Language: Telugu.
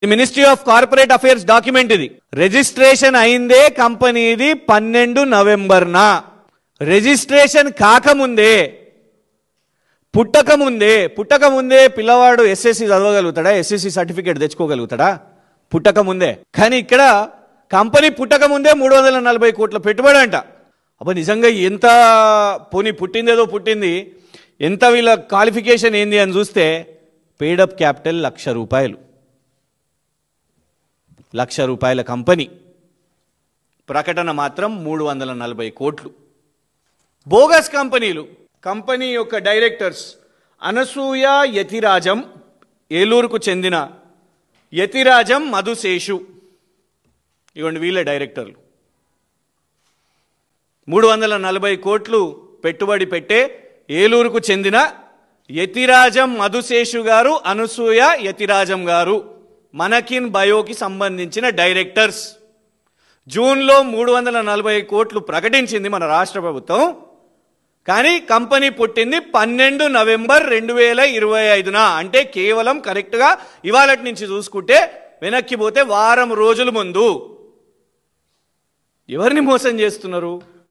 Ministry of corporate affairs document ఇది. రిజిస్ట్రేషన్ అయిందే కంపెనీది 12 నవంబర్న. రిజిస్ట్రేషన్ కాకముందే పుట్టకముందే పిల్లవాడు ఎస్ఎస్సి చదవగలుగుతాడా? ఎస్ఎస్సి సర్టిఫికేట్ తెచ్చుకోగలుగుతాడా? పుట్టకముందే. కానీ ఇక్కడ కంపెనీ పుట్టకముందే 340 కోట్ల పెట్టుబడి అంట. అబ్బా నిజంగా ఎంత పోనీ పుట్టిందేదో పుట్టింది, ఎంత వీళ్ళ క్వాలిఫికేషన్ ఏంది అని చూస్తే పేడప్ క్యాపిటల్ ₹1,00,000. ₹1,00,000 కంపెనీ, ప్రకటన మాత్రం 340 కోట్లు. బోగస్ కంపెనీలు. కంపెనీ యొక్క డైరెక్టర్స్ అనసూయ యతిరాజం, ఏలూరుకు చెందిన యతిరాజం మధుశేషు, ఇవ్వండి వీళ్ళే డైరెక్టర్లు. 340 కోట్లు పెట్టుబడి పెట్టే ఏలూరుకు చెందిన యతిరాజం మధుశేషు గారు, అనసూయ యతిరాజం గారు మనకిన్ బయోకి సంబంధించిన డైరెక్టర్స్. జూన్లో 340 కోట్లు ప్రకటించింది మన రాష్ట్ర ప్రభుత్వం. కానీ కంపెనీ పుట్టింది 12 నవంబర్ 2025న. అంటే కేవలం కరెక్ట్గా ఇవాళటి నుంచి చూసుకుంటే వెనక్కి పోతే వారం రోజుల ముందు. ఎవరిని మోసం చేస్తున్నారు?